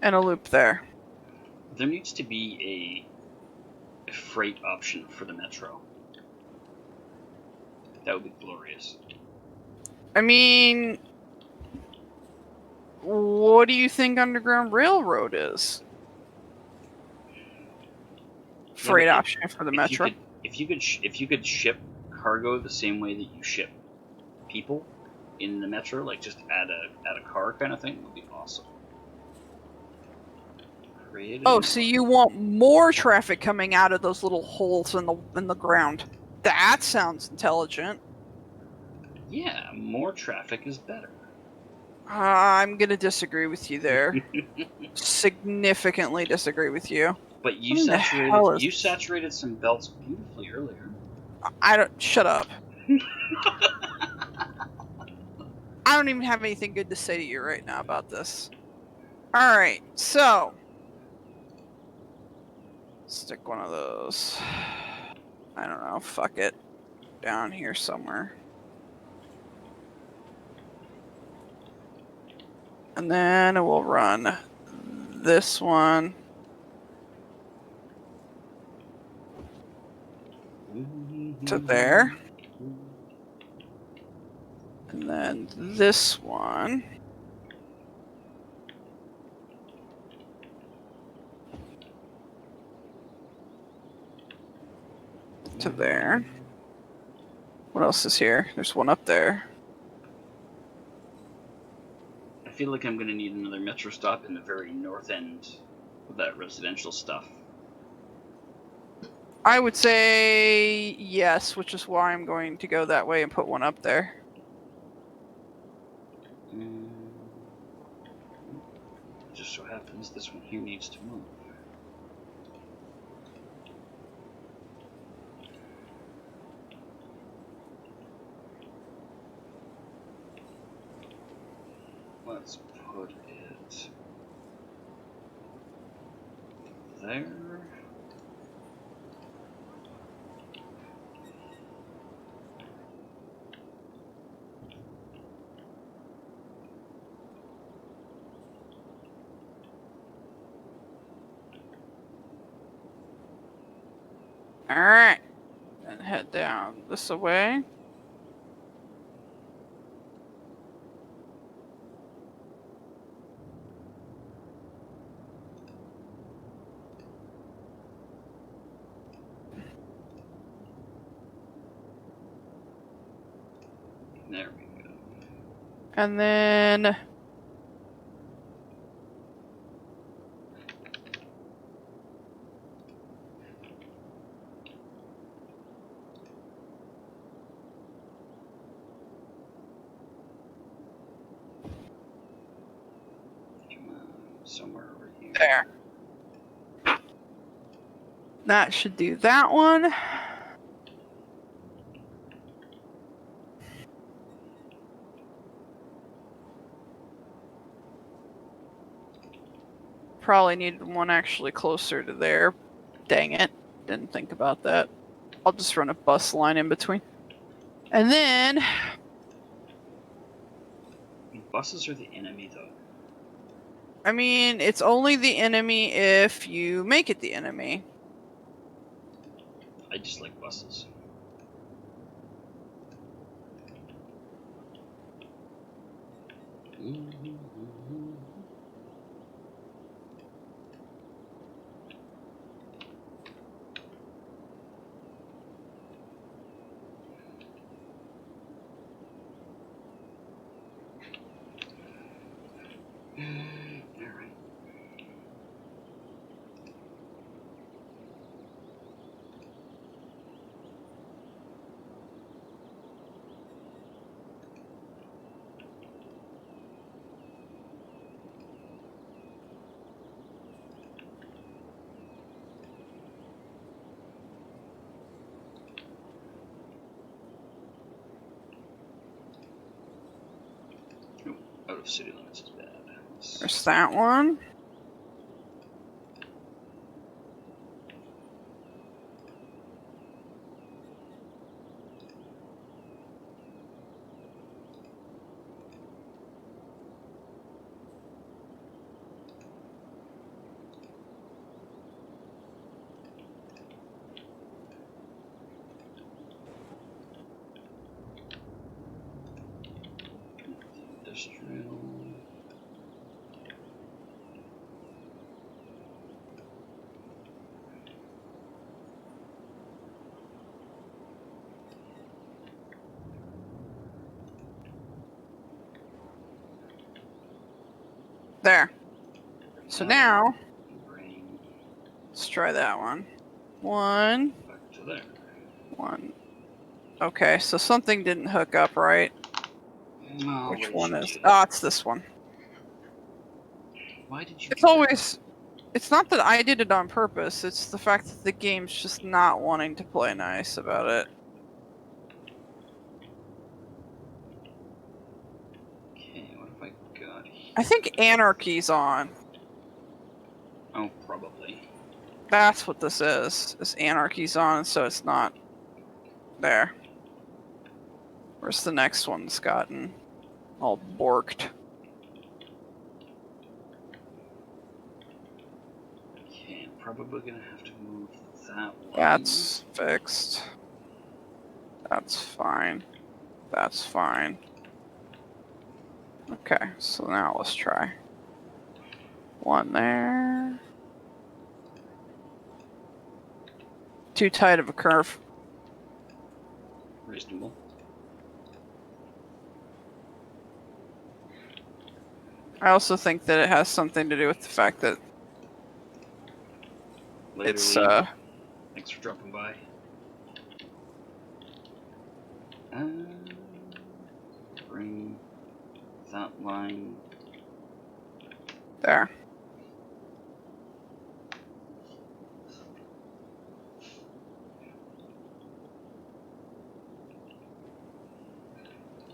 And a loop there. There needs to be a freight option for the metro. That would be glorious. I mean, what do you think Underground Railroad is? Freight option for the metro. If you could ship cargo the same way that you ship people in the metro, like just add a car kind of thing, would be awesome. Oh, so you want more traffic coming out of those little holes in the ground? That sounds intelligent. Yeah, more traffic is better. I'm gonna disagree with you there. Significantly disagree with you. But you saturated some belts beautifully earlier. I don't. Shut up. I don't even have anything good to say to you right now about this. All right, so stick one of those. I don't know. Fuck it. Down here somewhere. And then we'll run this one to there. And then this one to there. What else is here? There's one up there. I feel like I'm going to need another metro stop in the very north end of that residential stuff. I would say yes, which is why I'm going to go that way and put one up there. Just so happens this one here needs to move. Let's put it there. Alright. And head down this way. There we go. And then somewhere over here. There. That should do that one. Probably needed one actually closer to there. Dang it. Didn't think about that. I'll just run a bus line in between. And then Buses are the enemy, though. I mean, it's only the enemy if you make it the enemy. I just like buses. Alright. Out of city limits is bad. There's that one. There. So now, bring let's try that one. One, back to there. one. Okay, so something didn't hook up right. Oh, Which what did one you is? do? Oh, it's this one. Why did you It's do that? always. It's not that I did it on purpose. It's the fact that the game's just not wanting to play nice about it. Okay, what have I got here? I think anarchy's on. Oh, probably. That's what this is anarchy's on, so it's not there. Where's the next one's gotten all borked? Okay, I'm probably gonna have to move that one. That's fixed. That's fine. That's fine. Okay, so now let's try. One there. Too tight of a curve. Reasonable. I also think that it has something to do with the fact that Later, it's Liam. Thanks for dropping by. Bring that line. there.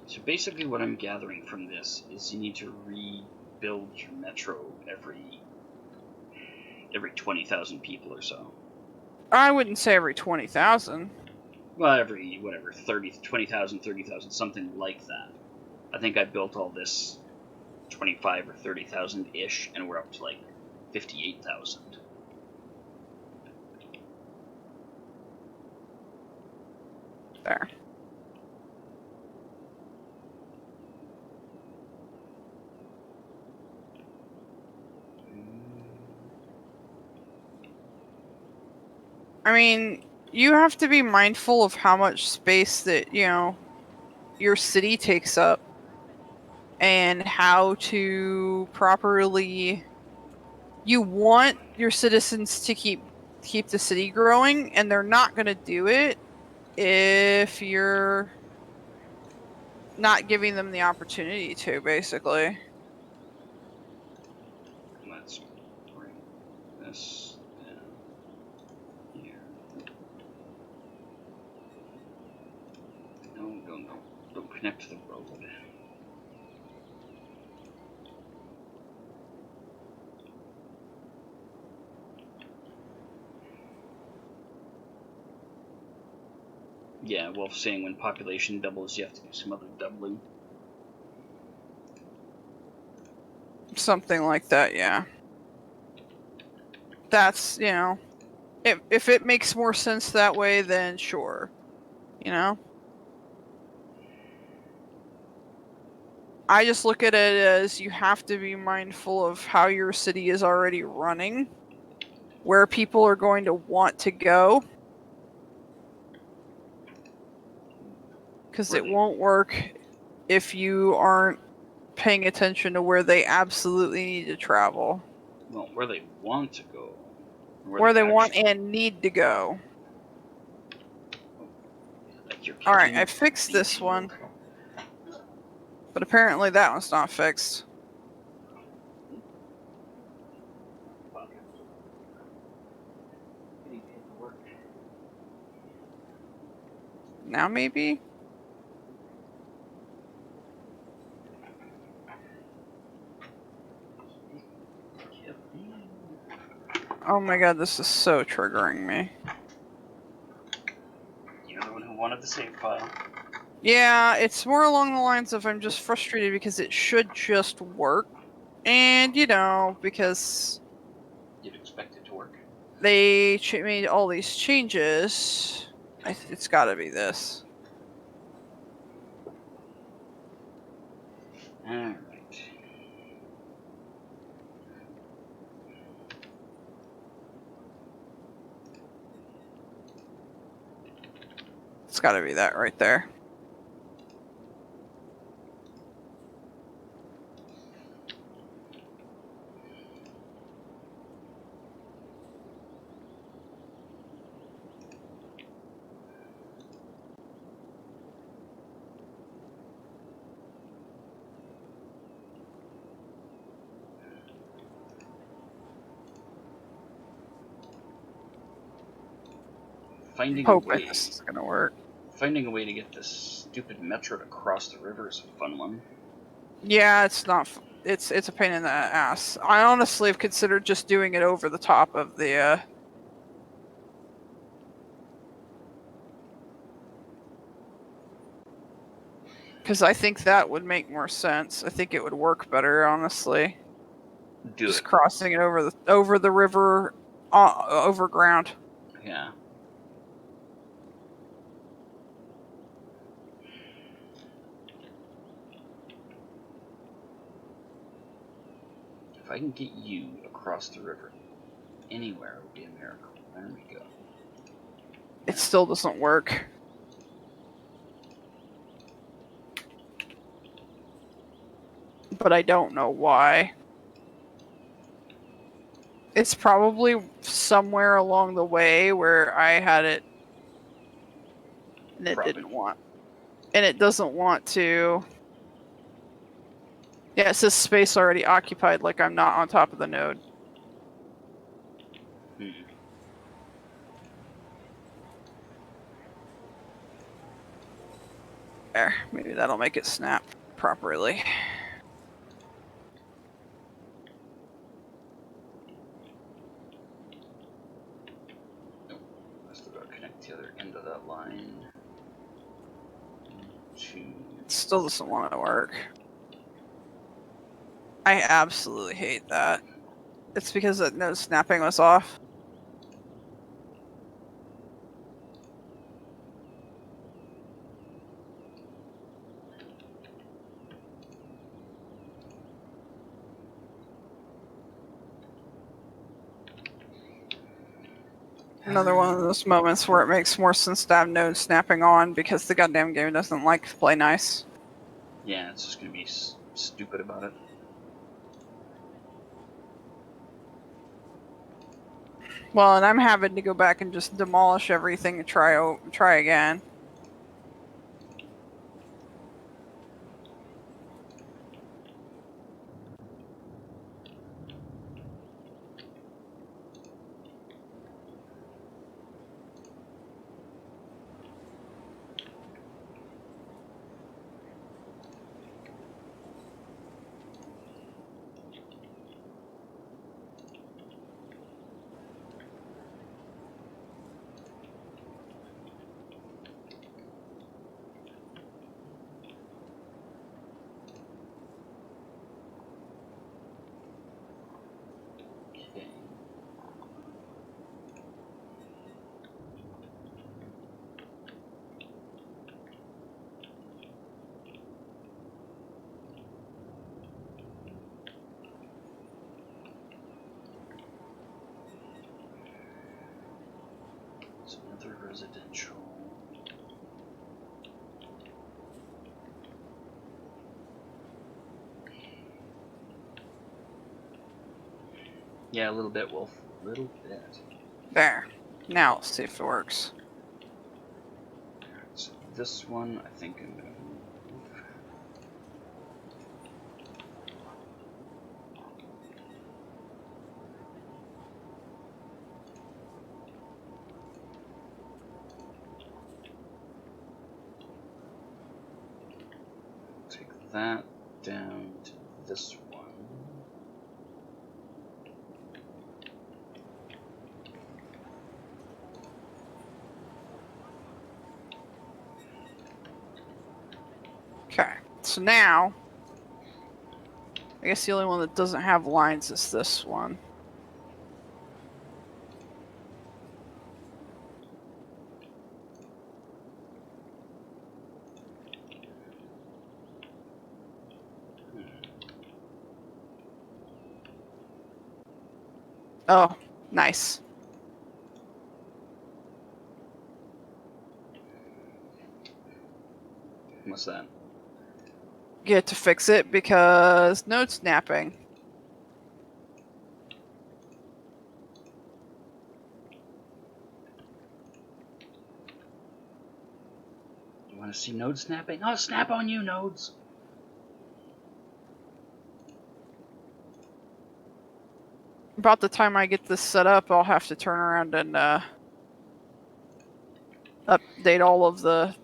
So basically what I'm gathering from this is you need to rebuild your metro every 20,000 people or so. I wouldn't say every 20,000. Well, every, whatever, 20,000, 30,000, something like that. I think I built all this 25 or 30,000-ish, and we're up to like 58,000. There. I mean, you have to be mindful of how much space that, your city takes up and how to properly. You want your citizens to keep the city growing, and they're not going to do it if you're not giving them the opportunity to, basically. Let's bring this down here. No, no, no. Don't connect to the road. Yeah, Wolf's saying when population doubles, you have to do some other doubling. Something like that, yeah. That's, if it makes more sense that way, then sure. I just look at it as you have to be mindful of how your city is already running, where people are going to want to go, because it won't work if you aren't paying attention to where they absolutely need to travel. Well, where they want to go. Where they want and need to go. Like you're Alright, I fixed this one. But apparently that one's not fixed. Now maybe? Oh my god, this is so triggering me. You're the one who wanted the save file. Yeah, it's more along the lines of I'm just frustrated because it should just work. And, because You'd expect it to work. they made all these changes, it's gotta be this. Alright. It's gotta be that right there. Finding a hoping way. this is gonna work. Finding a way to get this stupid metro to cross the river is a fun one. Yeah, it's not. It's a pain in the ass. I honestly have considered just doing it over the top of the. Because I think that would make more sense. I think it would work better, honestly. Do Just it. crossing it over the river, over ground. Yeah. If I can get you across the river anywhere, it would be a miracle. There we go. It still doesn't work. But I don't know why. It's probably somewhere along the way where I had it and it Probably. didn't want. And it doesn't want to. Yeah, it says space already occupied, like I'm not on top of the node. Hmm. There, maybe that'll make it snap properly. Nope. I still gotta connect the other end of that line. It still doesn't want to work. I absolutely hate that. It's because that node snapping was off. Another one of those moments where it makes more sense to have node snapping on because the goddamn game doesn't like to play nice. Yeah, it's just gonna be stupid about it. Well, and I'm having to go back and just demolish everything and try again. Okay. So another residential. Yeah, a little bit, Wolf. A little bit. There. Now let's see if it works. So this one, I think I'm gonna move. Take that down to this one. Okay. So now, I guess the only one that doesn't have lines is this one. Oh, nice. What's that? Get to fix it because node snapping. You want to see node snapping? I'll snap on you, nodes. About the time I get this set up, I'll have to turn around and update all of the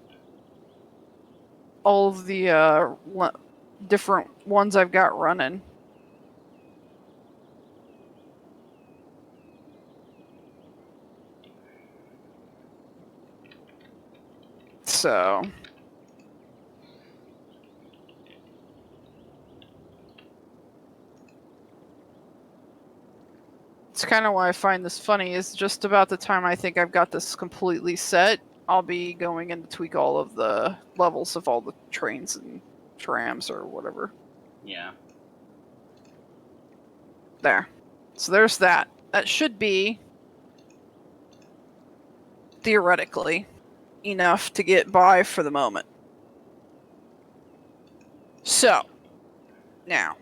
different ones I've got running. So it's kind of why I find this funny, is just about the time I think I've got this completely set, I'll be going in to tweak all of the levels of all the trains and trams or whatever. Yeah. There. So there's that. That should be, theoretically, enough to get by for the moment. So, now,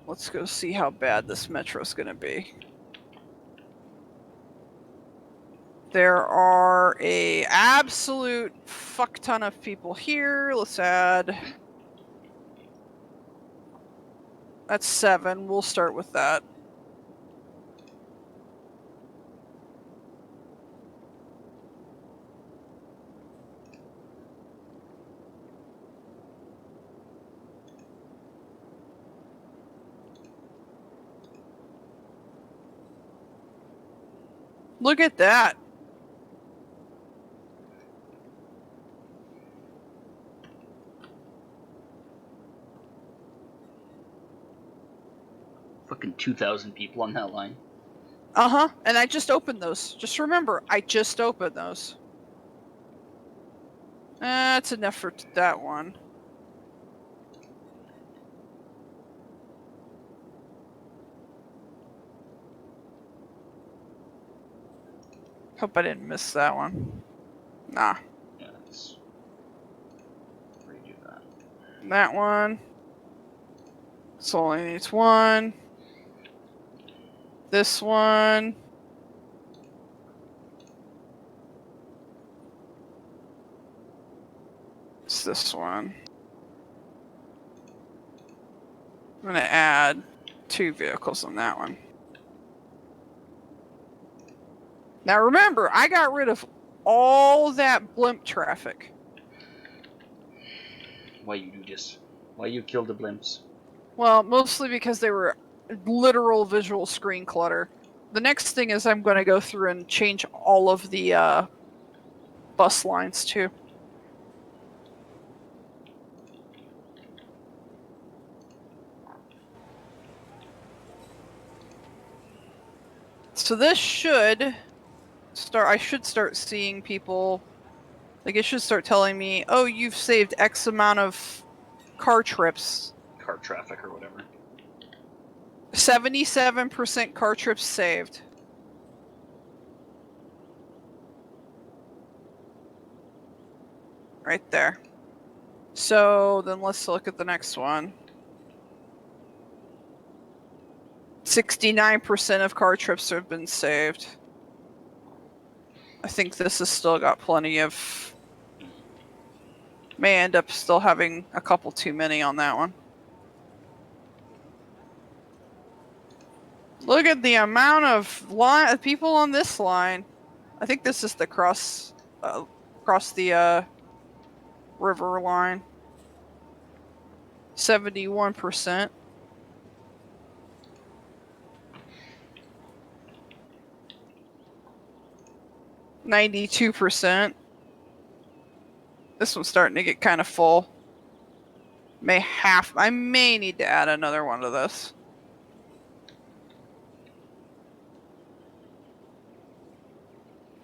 let's go see how bad this metro's going to be. There are a absolute fuck ton of people here. Let's add... That's 7. We'll start with that. Look at that. Fucking 2,000 people on that line. Uh-huh. And I just opened those. Just remember, I just opened those. That's enough for that one. Hope I didn't miss that one. Nah. Yeah, let's redo that. That one. So only needs 1. This one. It's this one. I'm gonna add 2 vehicles on that one. Now remember, I got rid of all that blimp traffic. Why you killed the blimps? Well, mostly because they were literal visual screen clutter. The next thing is I'm going to go through and change all of the bus lines too. So this should start... I should start seeing people... Like, it should start telling me, oh, you've saved X amount of car trips. Car traffic or whatever. 77% car trips saved. Right there. So then let's look at the next one. 69% of car trips have been saved. I think this has still got plenty of... May end up still having a couple too many on that one. Look at the amount of people on this line. I think this is the cross the river line. 71%. %. This one's starting to get kind of full. I may need to add another one to this.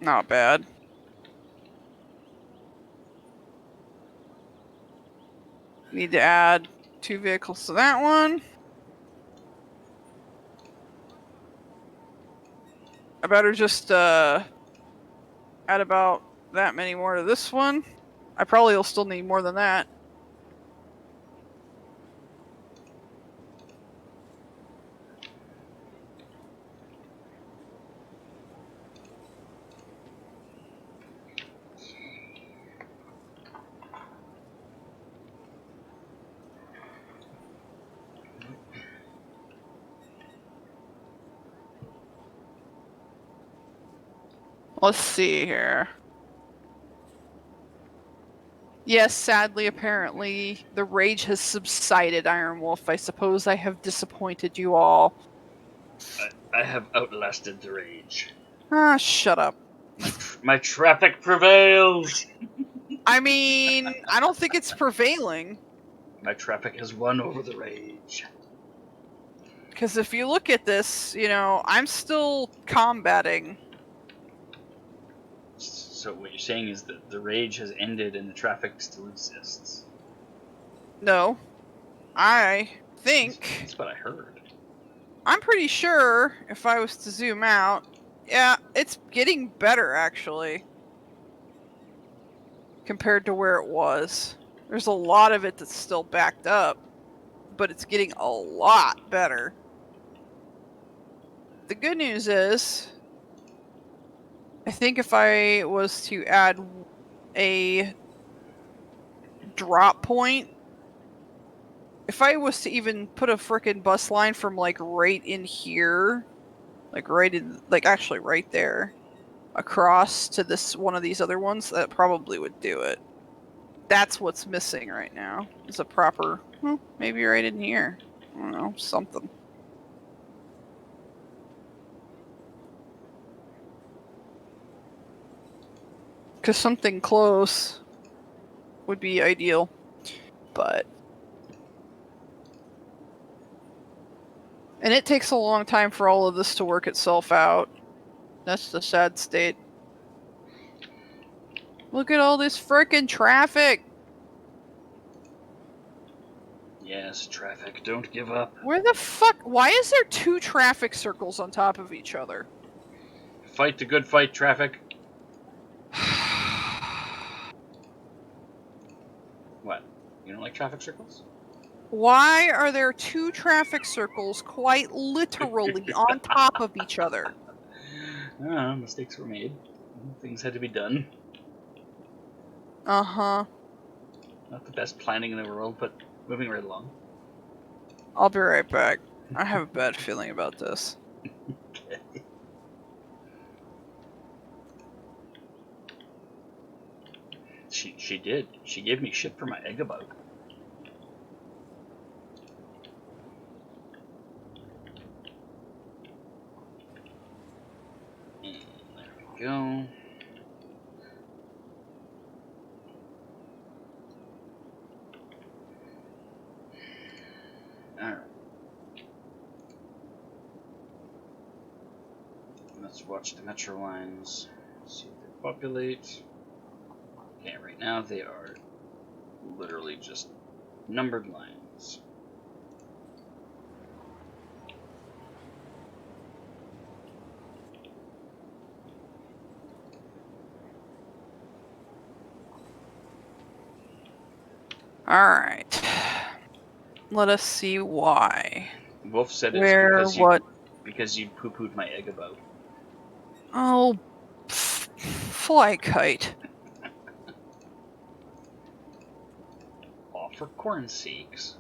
Not bad. Need to add 2 vehicles to that one. I better just add about that many more to this one. I probably will still need more than that. Let's see here. Yes, sadly, apparently, the rage has subsided, Iron Wolf. I suppose I have disappointed you all. I have outlasted the rage. Ah, shut up. My traffic prevails. I mean, I don't think it's prevailing. My traffic has won over the rage. Because if you look at this, I'm still combating. So what you're saying is that the rage has ended and the traffic still exists. No, I That's, think. that's what I heard. I'm pretty sure if I was to zoom out, yeah, it's getting better actually compared to where it was. There's a lot of it that's still backed up, but it's getting a lot better. The good news is, I think if I was to add a drop point, if I was to even put a frickin' bus line from like right in here, like right in, like actually right there, across to this one of these other ones, that probably would do it. That's what's missing right now. Is a proper, well, maybe right in here. I don't know, something. Because something close would be ideal. But. And it takes a long time for all of this to work itself out. That's the sad state. Look at all this frickin' traffic! Yes, traffic, don't give up. Where the fuck? Why is there 2 traffic circles on top of each other? Fight the good fight, traffic. What? You don't like traffic circles? Why are there 2 traffic circles quite literally on top of each other? Mistakes were made. Things had to be done. Uh huh. Not the best planning in the world, but moving right along. I'll be right back. I have a bad feeling about this. Okay. She did. She gave me shit for my egg about. And there we go. Alright. Let's watch the metro lines. See if they populate. Okay, right now they are literally just numbered lines. Alright. Let us see why. Wolf said it's Where, what? because you poo-pooed my egg about. Oh, fly kite. All for corn sakes.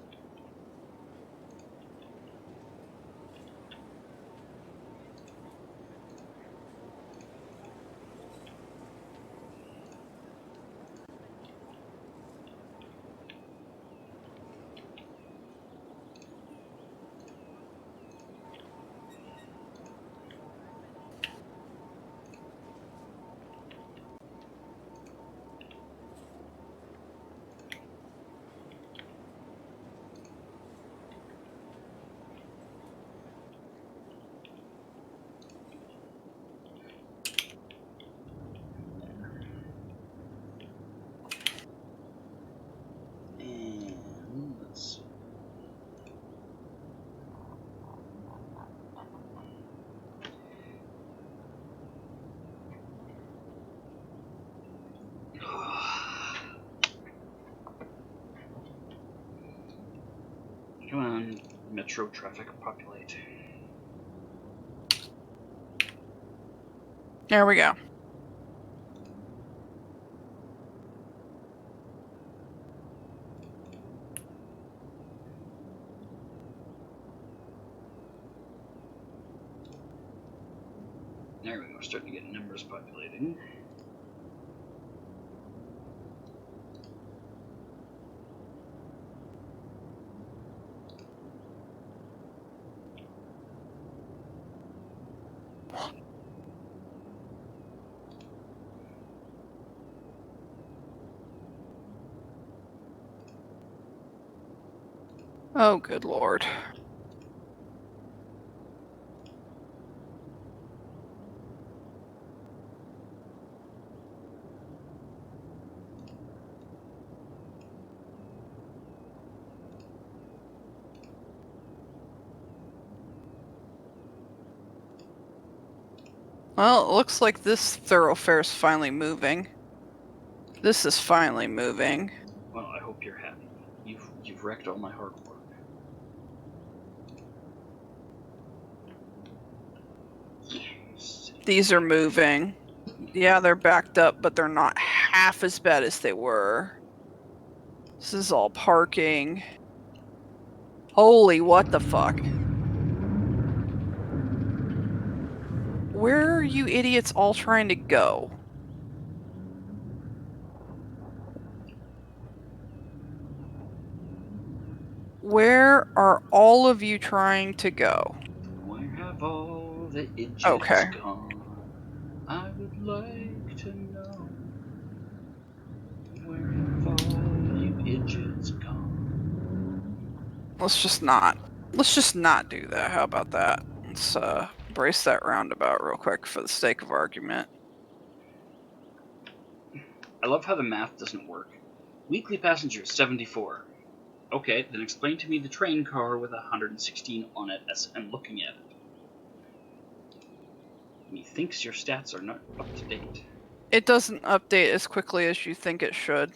And let's see. Come on, metro traffic populate. There we go. There we go, starting to get numbers populating. Oh, good lord. Well, it looks like this thoroughfare's finally moving. This is finally moving. Well, I hope you're happy. You've wrecked all my hard work. Yes. These are moving. Yeah, they're backed up, but they're not half as bad as they were. This is all parking. Holy, what the fuck? Where are you idiots all trying to go? Where are all of you trying to go? Where have all the idiots Okay. gone? I would like to know. Where have all you idiots gone? Let's just not do that. How about that? Let's brace that roundabout real quick for the sake of argument. I love how the math doesn't work. Weekly passengers 74. Okay, then explain to me the train car with 116 on it as I'm looking at it. Methinks your stats are not up to date. It doesn't update as quickly as you think it should.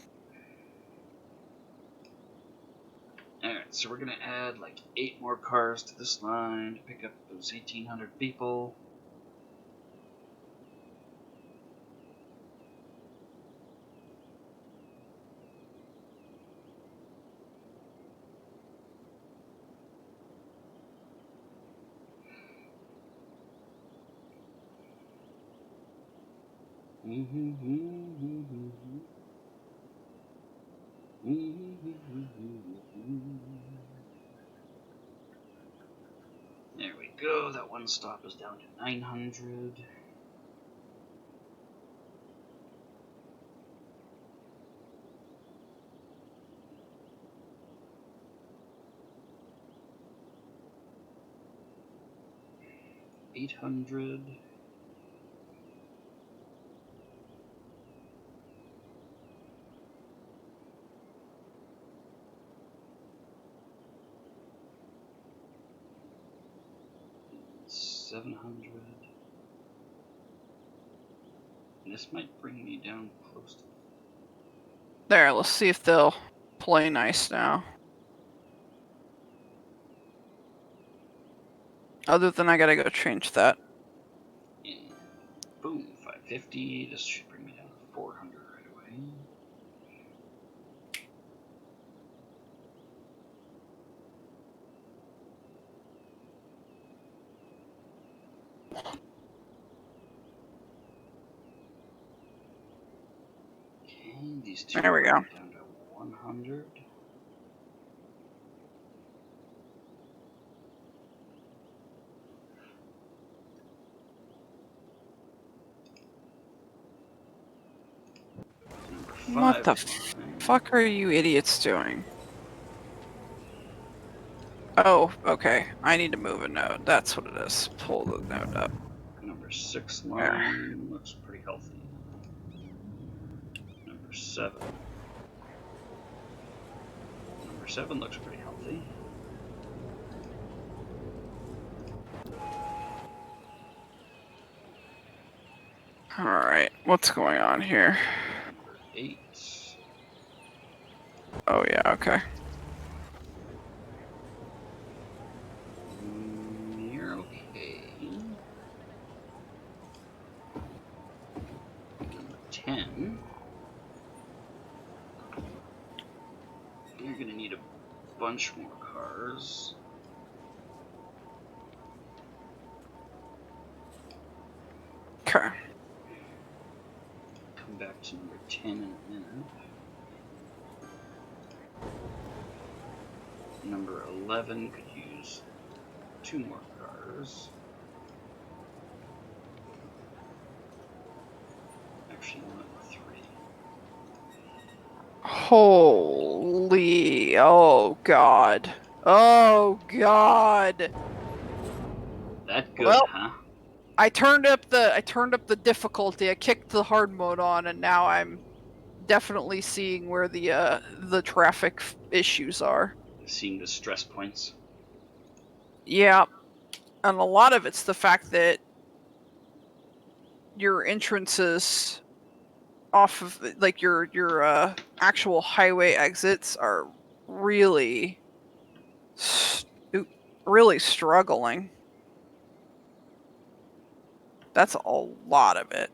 Alright, so we're gonna add like 8 more cars to this line to pick up those 1,800 people. There we go, that one stop is down to 900. $800. $700. And this might bring me down close to. There, let's see if they'll play nice now. Other than I gotta go change that. And boom, 550. This should bring me down to 400 right away. Okay, these two There we go. down to 100. What the fuck are you idiots doing? Oh, okay. I need to move a node. That's what it is. Pull the node up. Number 6 line There. looks pretty healthy. Number 7. Number 7 looks pretty healthy. Alright, what's going on here? Number 8. Oh yeah, okay. You're okay. Number 10. You're gonna need a bunch more cars. Okay. Come back to number 10 in a minute. Number 11 could use 2 more cars. Actually, not 3. Holy, oh god. Oh god. That good, Well, huh? I turned up the difficulty. I kicked the hard mode on, and now I'm definitely seeing where the traffic issues are. Seeing the stress points. Yeah, and a lot of it's the fact that your entrances off of like your actual highway exits are really really struggling. That's a lot of it.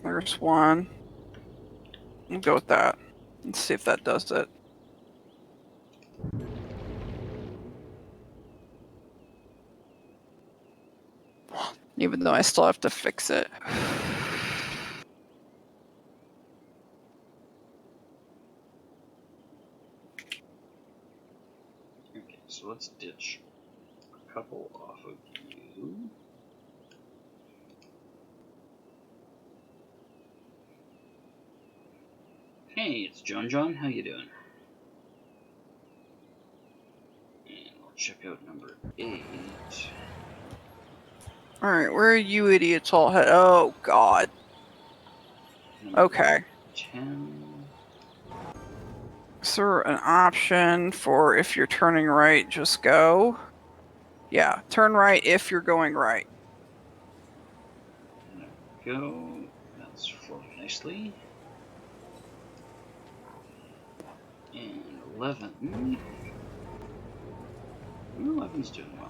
There's one. We'll go with that. Let's see if that does it. Even though I still have to fix it. Okay, so let's ditch a couple off of you. Hey, it's John. How you doing? And we'll check out number 8. Alright, where are you idiots all head? Oh, God. Number Okay. 10. Is there an option for if you're turning right, just go? Yeah, turn right if you're going right. There we go. That's flowing nicely. And 11. 11's doing well.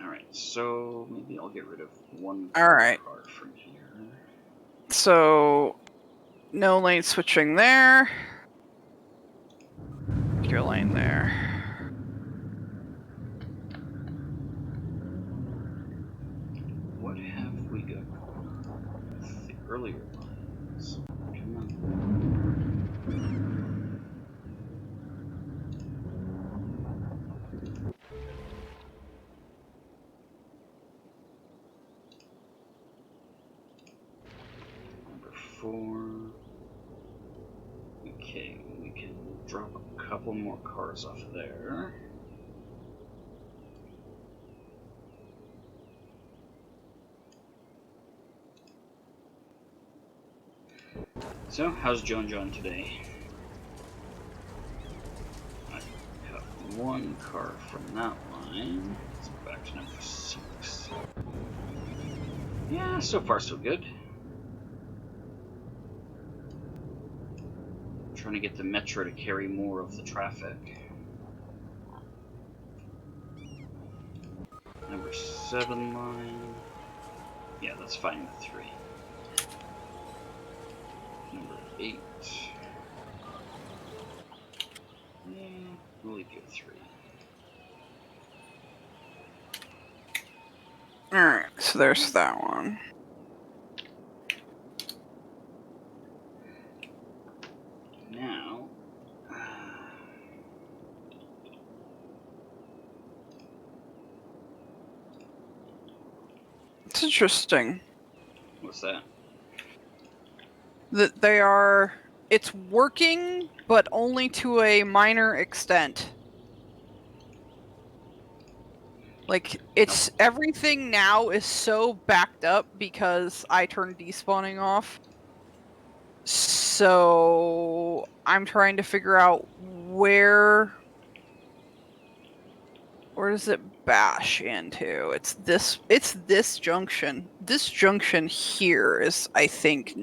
Alright, so maybe I'll get rid of one Alright. car from here. So, no lane switching there. Your lane there. What have we got with the earlier lines? Come on. Number 4. Okay, we can drop a couple more cars off there. So, how's John today? I cut one car from that line. Let's go back to number 6. Yeah, so far so good. Trying to get the metro to carry more of the traffic. Number 7 line. Yeah, that's fine with 3. Number 8. Yeah, we'll leave you at 3. Alright, so there's that one. Now, It's interesting what's that? that it's working, but only to a minor extent. Like, it's everything now is so backed up because I turned despawning off. So I'm trying to figure out where does it bash into? It's this junction. This junction here is, I think,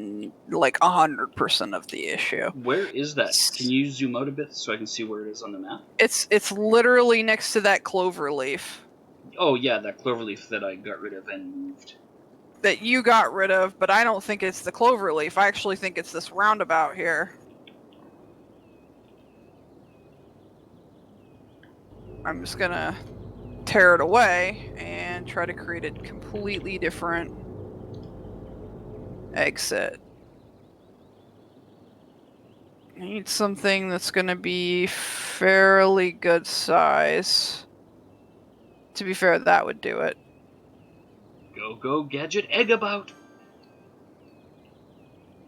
like 100% of the issue. Where is that? Can you zoom out a bit so I can see where it is on the map? It's literally next to that clover leaf. Oh yeah, that cloverleaf that I got rid of and moved. that you got rid of, but I don't think it's the cloverleaf. I actually think it's this roundabout here. I'm just gonna tear it away and try to create a completely different exit. I need something that's gonna be fairly good size. To be fair, that would do it. Go, gadget egg about!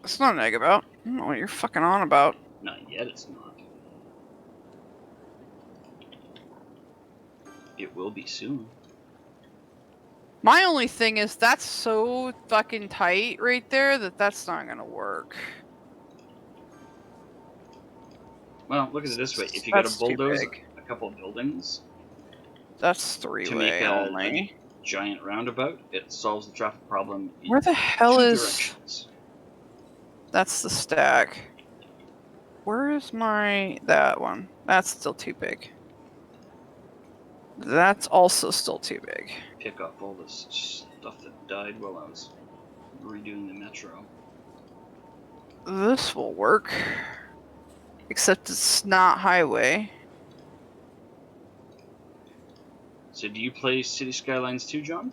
It's not an egg about. I don't know what you're fucking on about. Not yet, it's not. It will be soon. My only thing is that's so fucking tight right there that that's not gonna work. Well, look at it this way. If you got to That's too bulldoze big. a couple of buildings That's to make three-way a only. giant roundabout, it solves the traffic problem in Where the hell 2 is... directions. That's the stack. Where is my... that one? That's still too big. That's also still too big. Pick up all this stuff that died while I was redoing the metro. This will work. Except it's not highway. So do you play City Skylines 2, John?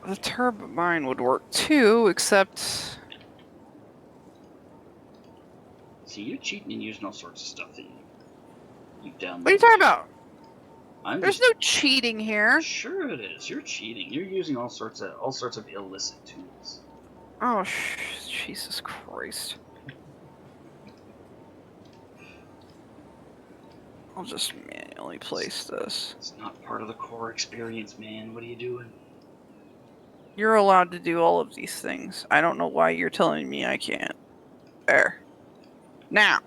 The turbine would work too, except... See, you're cheating and using all sorts of stuff that you downloaded. What are you talking about? There's just... no cheating here. Sure it is. You're cheating. You're using all sorts of illicit tools. Oh, Jesus Christ. I'll just manually place this. It's not part of the core experience, man. What are you doing? You're allowed to do all of these things. I don't know why you're telling me I can't. There. Now.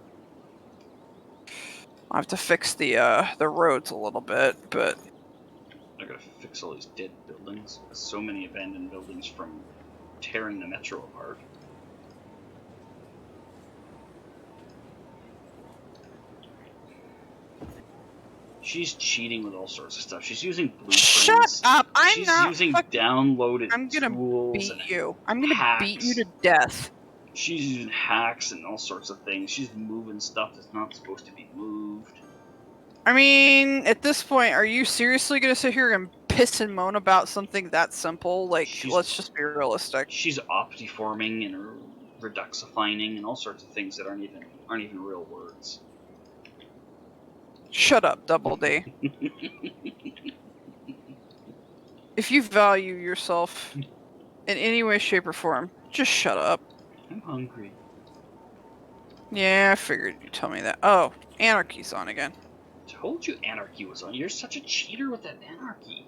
I have to fix the roads a little bit, but... I gotta fix all these dead buildings. So many abandoned buildings from tearing the metro apart. She's cheating with all sorts of stuff. She's using blueprints. Shut up! She's using downloaded I'm gonna tools beat you. I'm gonna hacks. beat you to death. She's using hacks and all sorts of things. She's moving stuff that's not supposed to be moved. I mean, at this point, are you seriously gonna sit here and piss and moan about something that simple? Like, let's just be realistic. She's optiforming and reduxifying and all sorts of things that aren't even real words. Shut up, Double D. If you value yourself in any way, shape, or form, just shut up. I'm hungry. Yeah, I figured you'd tell me that. Oh, Anarchy's on again. Told you Anarchy was on. You're such a cheater with that Anarchy.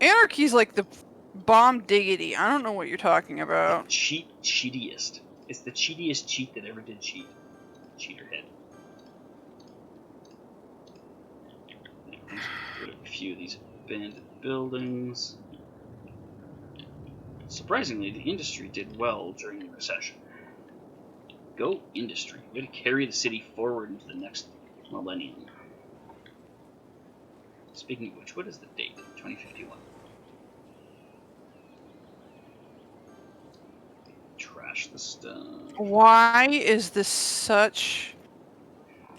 Anarchy's like the bomb diggity. I don't know what you're talking about. The cheatiest. It's the cheatiest cheat that ever did cheat. Cheaterhead. Get rid of a few of these abandoned buildings. Surprisingly, the industry did well during the recession. Go industry. Way to carry the city forward into the next millennium. Speaking of which, what is the date? 2051. Trash the stuff. Why is this such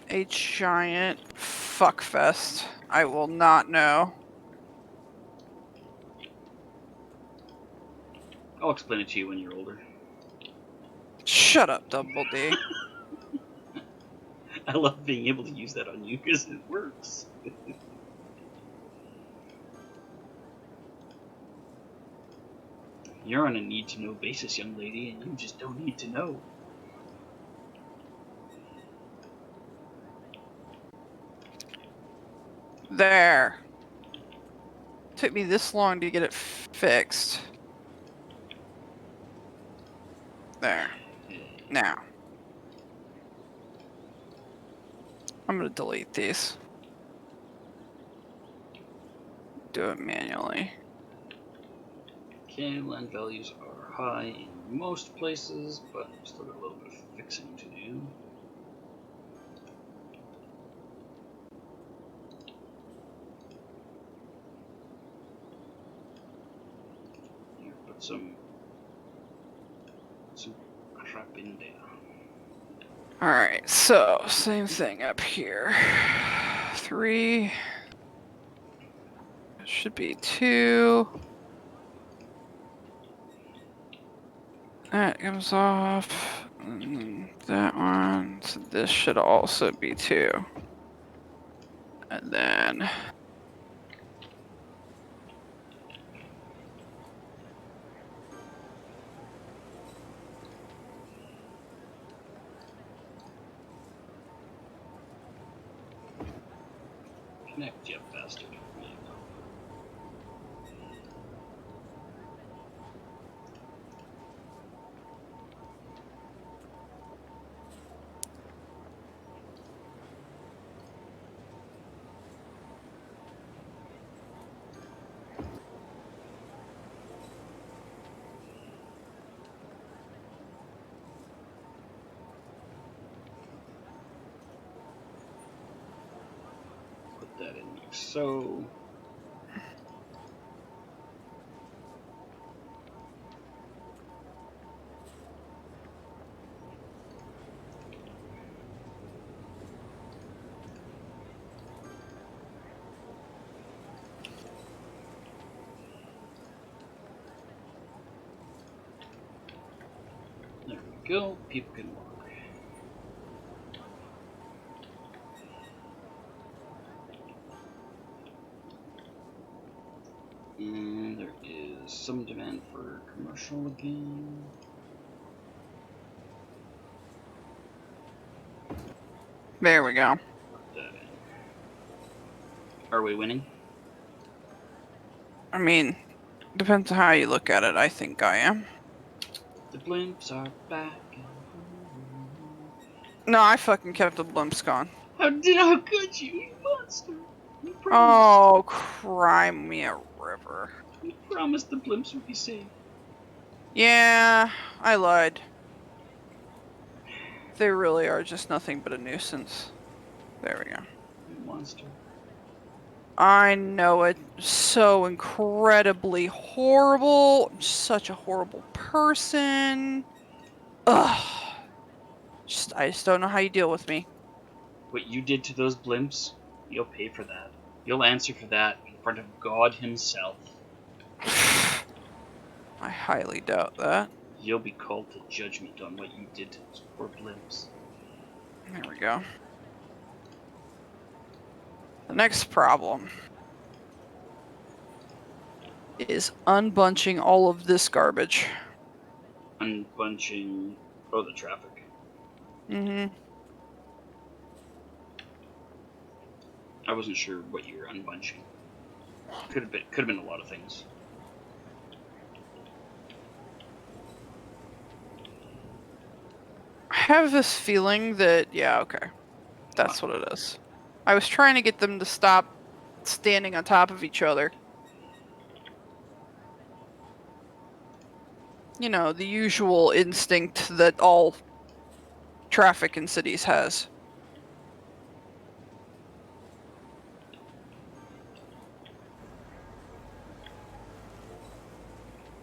a giant fuckfest? I will not know. I'll explain it to you when you're older. Shut up, Double D. I love being able to use that on you because it works. You're on a need-to-know basis, young lady, and you just don't need to know. There. Took me this long to get it fixed. There. Now. I'm gonna delete these. Do it manually. Okay, land values are high in most places, but we've still got a little bit of fixing to do. some crap in there. Alright, so same thing up here. 3. It should be 2. That comes off. And that one. So this should also be 2. And then Connect, you bastard. Put that in like so. There we go. People can walk. And there is some demand for commercial again. there we go. Put that in. Are we winning? I mean, depends on how you look at it. I think I am. The blimps are back. No, I fucking kept the blimps gone. How could you, you monster? You promised. Oh, cry me a river. You promised the blimps would be safe. Yeah, I lied. They really are just nothing but a nuisance. There we go. You monster. I know it. So incredibly horrible. I'm such a horrible person. Ugh. I just don't know how you deal with me. What you did to those blimps, you'll pay for that. You'll answer for that in front of God himself. I highly doubt that. You'll be called to judgment on what you did to those poor blimps. There we go. The next problem is unbunching all of this garbage. Unbunching. Oh, the traffic. Mm-hmm. I wasn't sure what you were unbunching. Could have been a lot of things. I have this feeling that, yeah, okay. That's what it is. I was trying to get them to stop standing on top of each other. You know, the usual instinct that all traffic in cities has.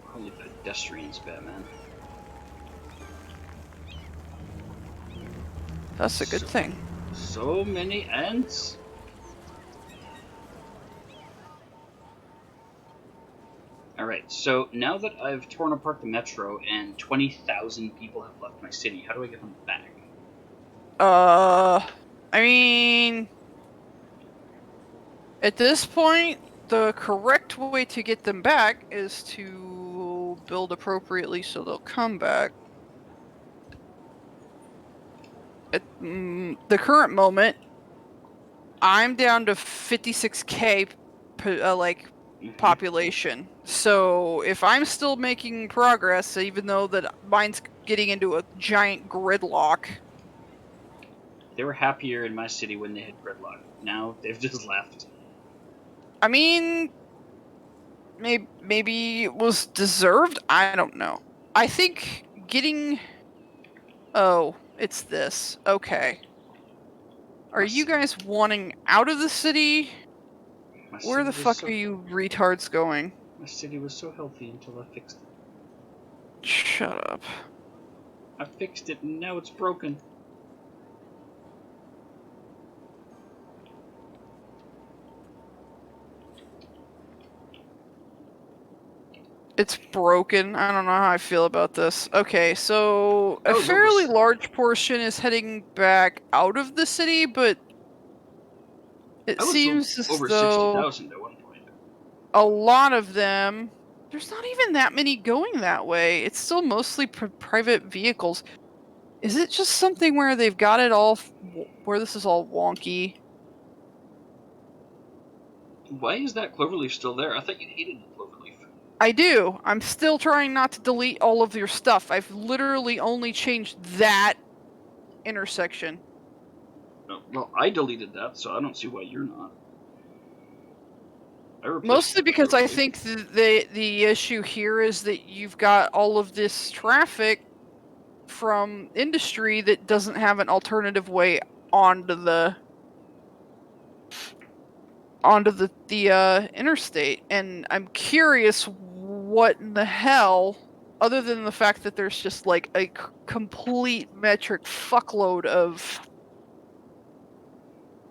Holy pedestrians, Batman. That's a good thing. So many ants. Alright, so now that I've torn apart the metro and 20,000 people have left my city, how do I get them back? I mean, at this point, the correct way to get them back is to build appropriately so they'll come back. At the current moment, I'm down to 56k population. So if I'm still making progress, even though that mine's getting into a giant gridlock. They were happier in my city when they had gridlock. Now they've just left. I mean, maybe it was deserved. I don't know. I think getting. Oh, it's this. Okay. Are you guys wanting out of the city? Where the fuck are you retards going? My city was so healthy until I fixed it. Shut up. I fixed it and now it's broken. It's broken. I don't know how I feel about this. Okay, so a That was over. fairly large portion is heading back out of the city, but it I was seems as over though 60,000 at one point. a lot of them, there's not even that many going that way. It's still mostly private vehicles. Is it just something where they've got it all, where this is all wonky? Why is that cloverleaf still there? I thought you hated the cloverleaf. I do. I'm still trying not to delete all of your stuff. I've literally only changed that intersection. No, well, I deleted that, so I don't see why you're not. I replaced Mostly it with because I cloverleaf. think the issue here is that you've got all of this traffic from industry that doesn't have an alternative way onto the interstate, and I'm curious what in the hell, other than the fact that there's just like a complete metric fuckload of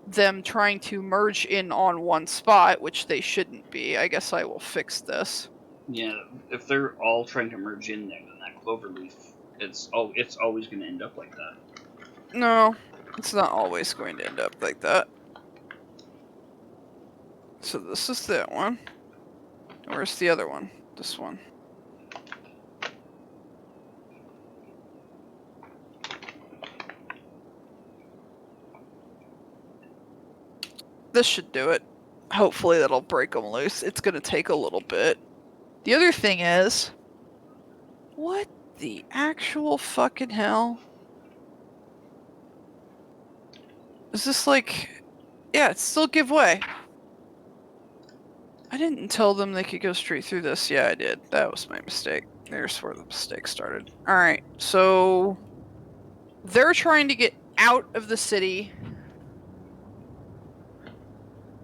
them trying to merge in on one spot, which they shouldn't be. I guess I will fix this. Yeah, if they're all trying to merge in there, then that cloverleaf, it's always going to end up like that. No, it's not always going to end up like that. So this is that one. Where's the other one? This one. This should do it. Hopefully that'll break them loose. It's going to take a little bit. The other thing is, what the actual fucking hell? Is this like... Yeah, it's still give way. I didn't tell them they could go straight through this. Yeah, I did. That was my mistake. There's where the mistake started. Alright, so... They're trying to get out of the city.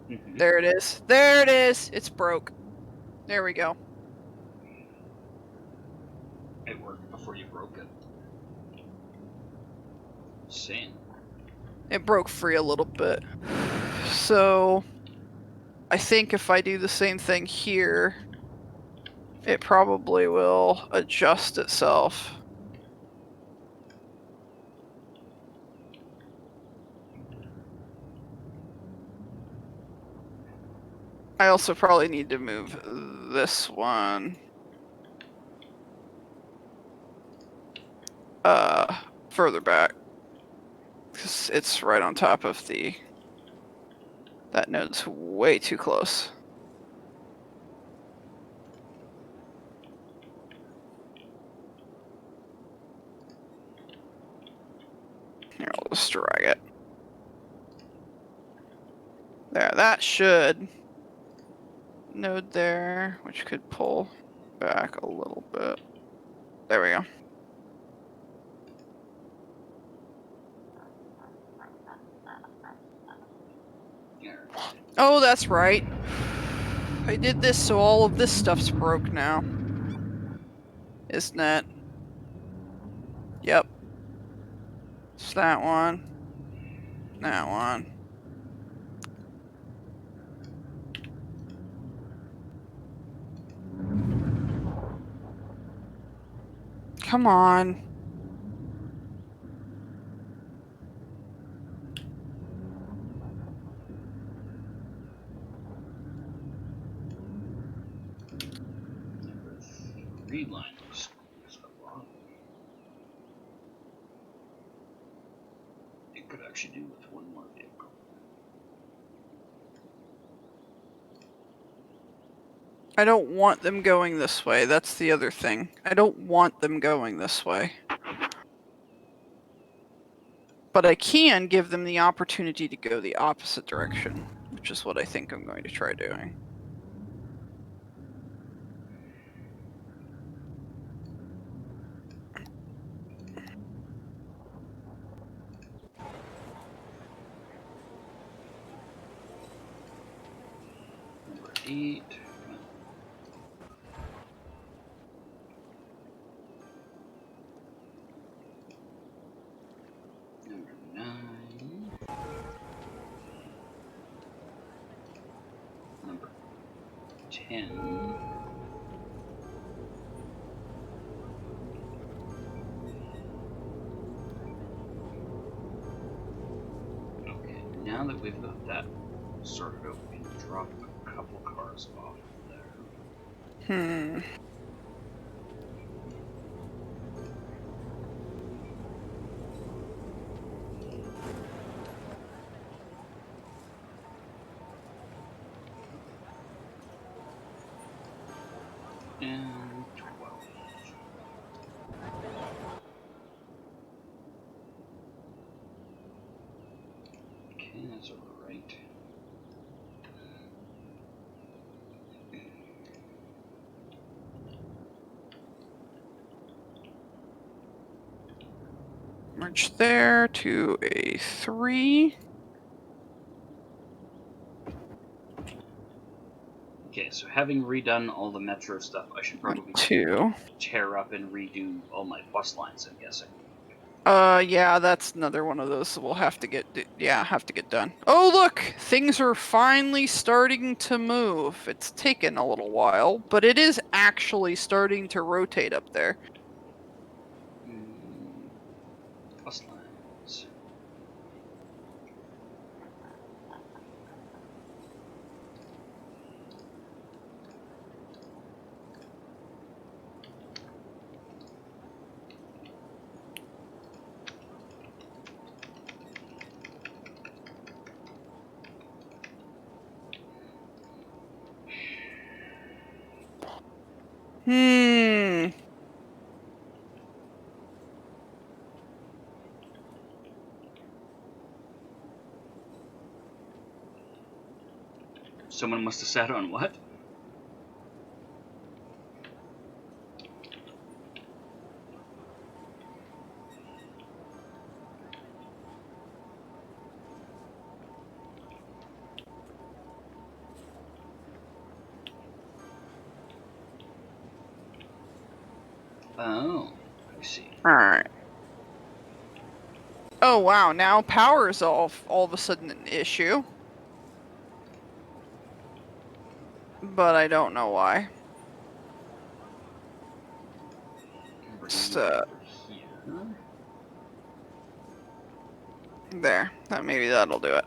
Mm-hmm. There it is. There it is! It's broke. There we go. It worked before you broke it. Insane. It broke free a little bit. So... I think if I do the same thing here, it probably will adjust itself. I also probably need to move this one further back, because it's right on top of that node's way too close. Here, I'll just drag it. There, that should node there, which could pull back a little bit. There we go. Oh, that's right. I did this so all of this stuff's broke now. Isn't it? Yep. It's that one. That one. Come on. Read line was a lot. It could actually do with one more vehicle. I don't want them going this way. That's the other thing. I don't want them going this way. But I can give them the opportunity to go the opposite direction, which is what I think I'm going to try doing. Number 8. can... Okay, now that we've got that sorted out, we can drop a couple cars off there. And 12. Okay, that's alright. Merge there to a 3. Okay, so having redone all the metro stuff, I should probably 2. tear up and redo all my bus lines, I'm guessing. Yeah, that's another one of those that we'll have to get done. Oh, look! Things are finally starting to move. It's taken a little while, but it is actually starting to rotate up there. Bus lines. Someone must have sat on what? Oh, I see. Alright. Oh, wow, now power is all of a sudden an issue. But I don't know why. Over here. There. Maybe that'll do it.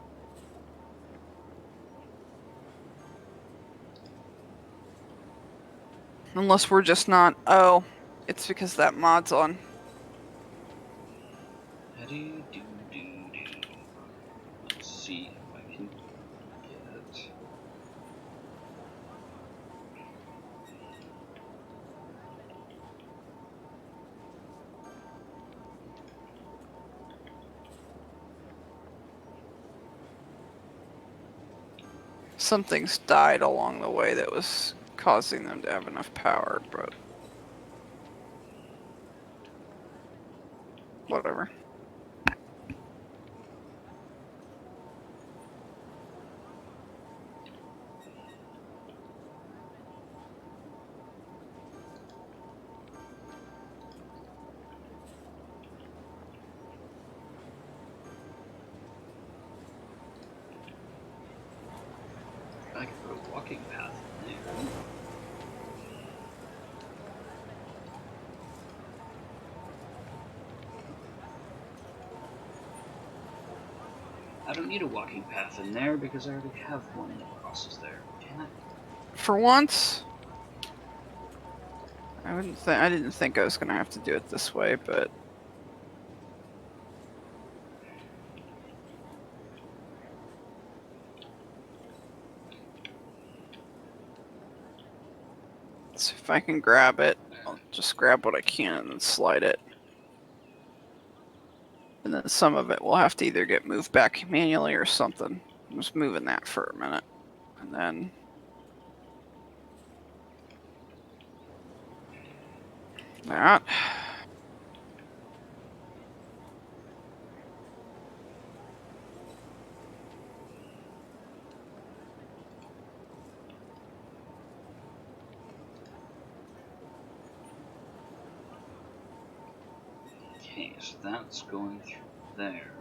Unless we're just not... Oh, it's because that mod's on. Let's see if I can get... Something's died along the way that was causing them to have enough power, but... whatever. I could put a walking path in there. I don't need a walking path in there because I already have one that crosses there. Damn it. For once... I didn't think I was gonna have to do it this way, but... So if I can grab it, I'll just grab what I can and then slide it. And then some of it will have to either get moved back manually or something. I'm just moving that for a minute. And then... that. Okay, so that's going through there.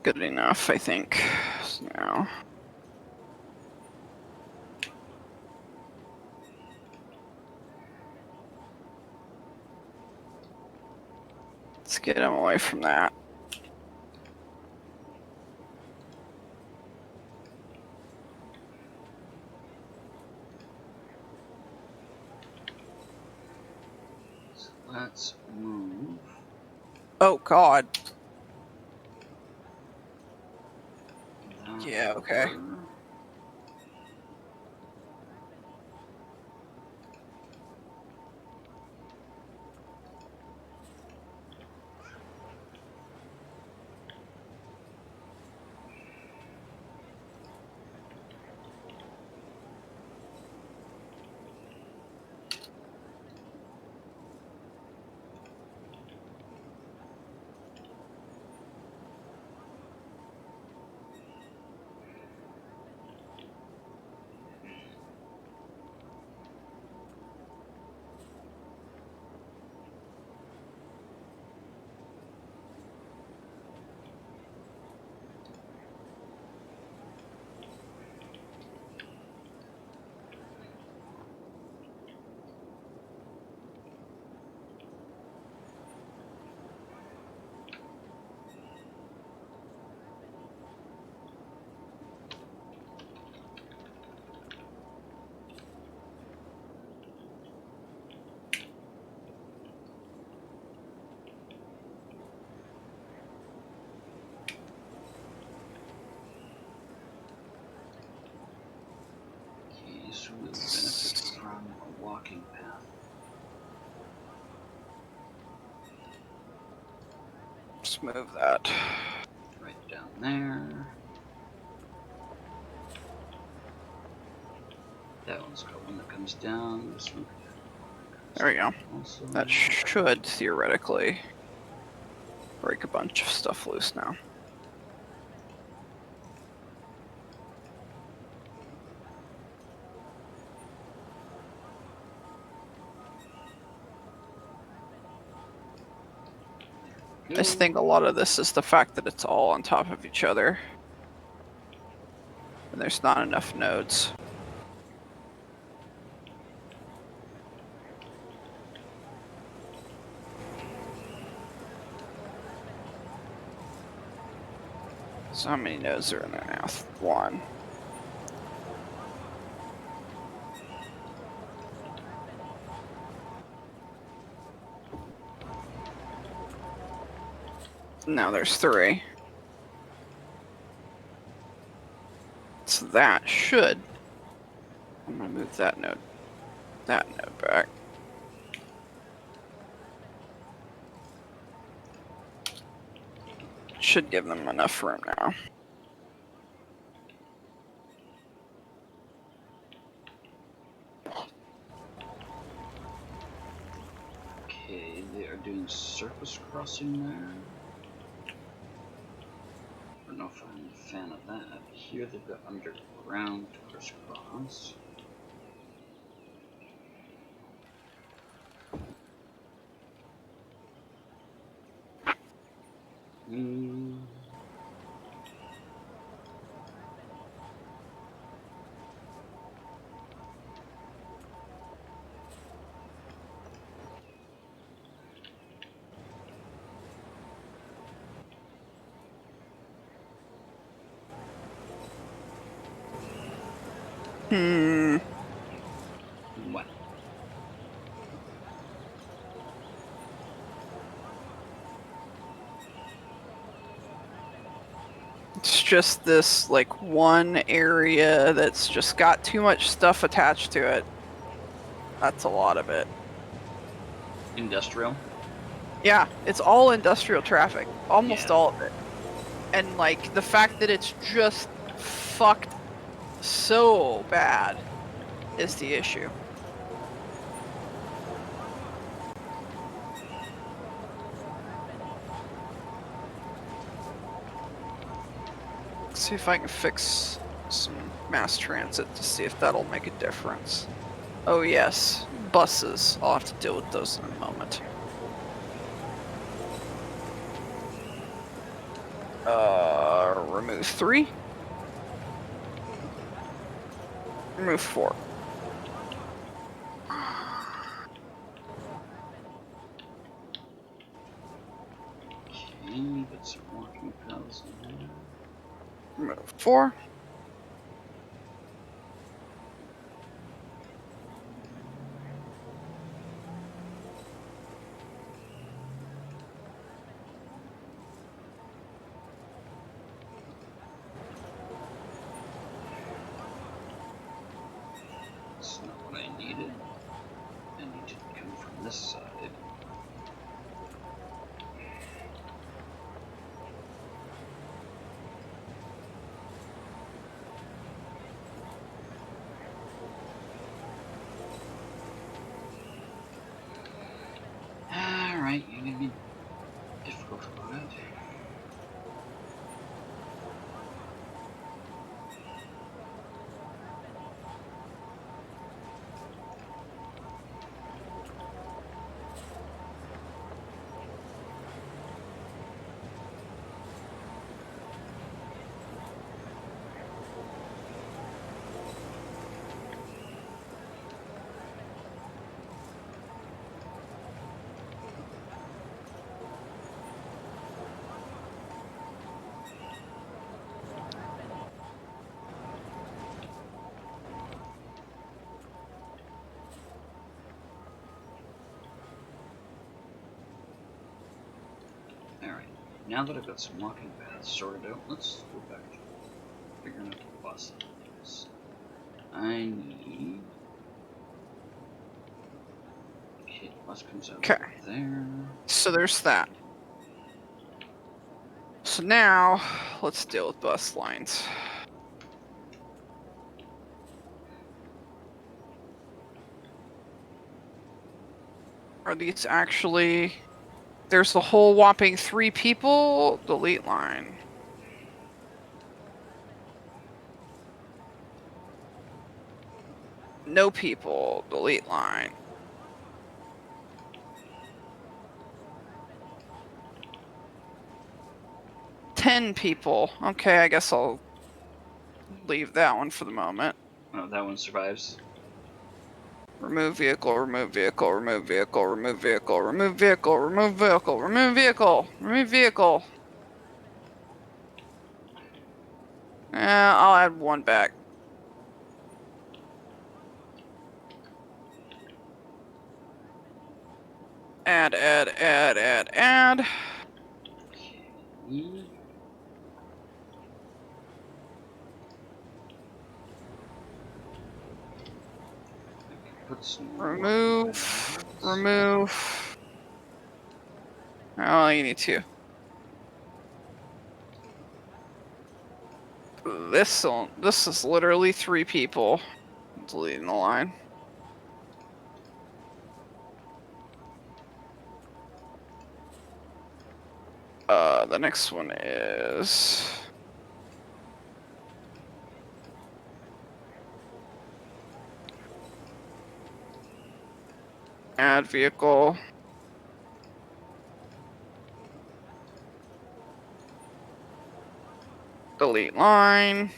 Good enough, I think. So now. Let's get him away from that. So let's move. Oh, God. That Yeah, okay. over. So we'll benefit from a walking path. Just move that. Right down there. That one's got one that comes down. This one. There we go. Also. That should theoretically break a bunch of stuff loose now. I just think a lot of this is the fact that it's all on top of each other. And there's not enough nodes. So how many nodes are in there now? 1. Now there's 3. So that should... I'm gonna move that node back. Should give them enough room now. Okay, they are doing surface crossing there. I don't know if I'm a fan of that. Here they've got underground crisscross. What? It's just this, like, one area that's just got too much stuff attached to it. That's a lot of it. Industrial? Yeah, it's all industrial traffic. Almost Yeah. all of it. And, like, the fact that it's just fucked so bad is the issue. Let's see if I can fix some mass transit to see if that'll make a difference. Oh yes, buses. I'll have to deal with those in a moment. Remove 3. Remove 4. Okay, got some walking paths in there. Remove 4. That's not what I needed. I need to come from this side. Alright, you're gonna be difficult about it. Alright, now that I've got some walking paths sorted out, let's go back to figuring out the bus lines. I need... Okay, the bus comes out Okay. over there. So there's that. So now, let's deal with bus lines. Are these actually... There's a whole whopping 3 people? Delete line. No people. Delete line. Ten people. Okay, I guess I'll leave that one for the moment. Oh, that one survives. Remove vehicle, remove vehicle, remove vehicle, remove vehicle, remove vehicle, remove vehicle, remove vehicle, remove vehicle. I'll add 1 back. Add, add, add, add, add. Okay. Put some more walking Remove, paths. remove. Oh, you need to. This is literally 3 people. Deleting the line. The next one is add vehicle. Delete line.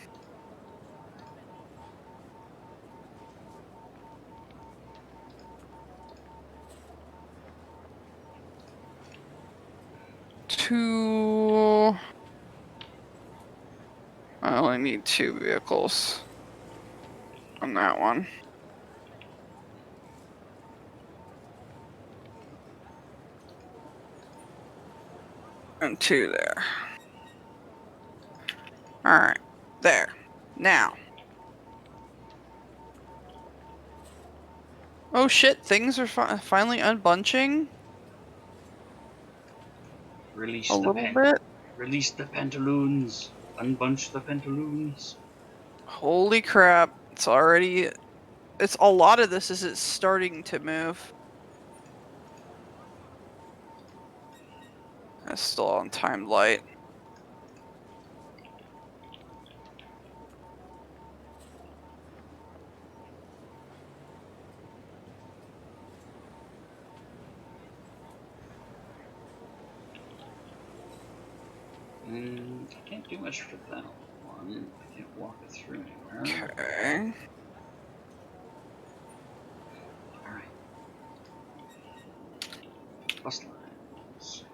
Two. I only need 2 vehicles on that one. And 2 there. Alright, there. Now. Oh shit, things are finally unbunching. Release A the little bit. Release the pantaloons. Unbunch the pantaloons. Holy crap. It's already... It's a lot of this is it's starting to move. It's still on timed light. can't do much for that one. I can't walk it through anywhere. Okay. Alright. Bus lines.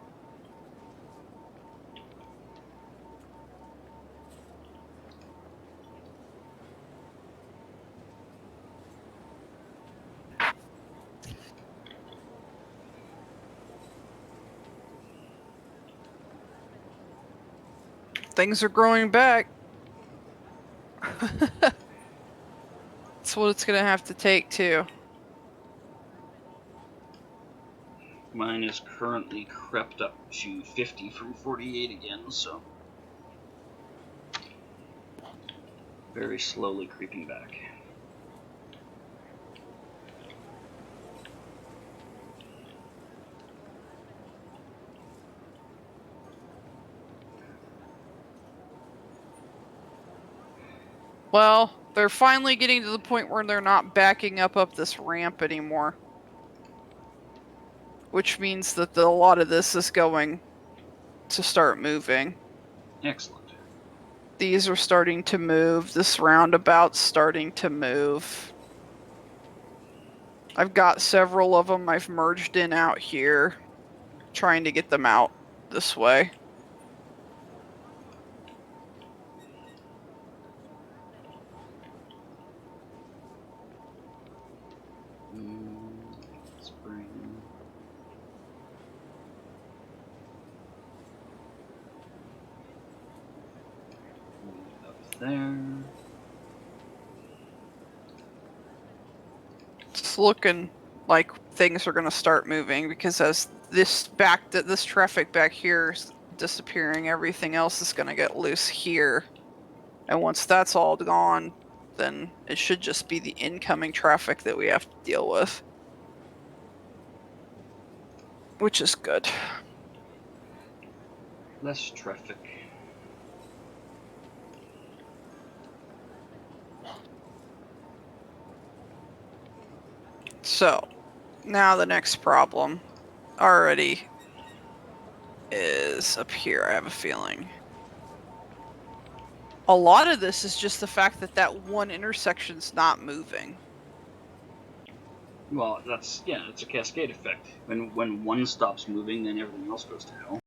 Things are growing back. That's what it's gonna have to take too. Mine is currently crept up to 50 from 48 again, so very slowly creeping back. Well, they're finally getting to the point where they're not backing up this ramp anymore. Which means that a lot of this is going to start moving. Excellent. These are starting to move. This roundabout's starting to move. I've got several of them I've merged in out here, trying to get them out this way. Let's bring up there. It's looking like things are going to start moving because as this traffic back here is disappearing, everything else is going to get loose here. And once that's all gone, then it should just be the incoming traffic that we have to deal with. Which is good. Less traffic. So, now the next problem already is up here, I have a feeling. A lot of this is just the fact that that one intersection's not moving. Well, it's a cascade effect. When one stops moving, then everything else goes to hell.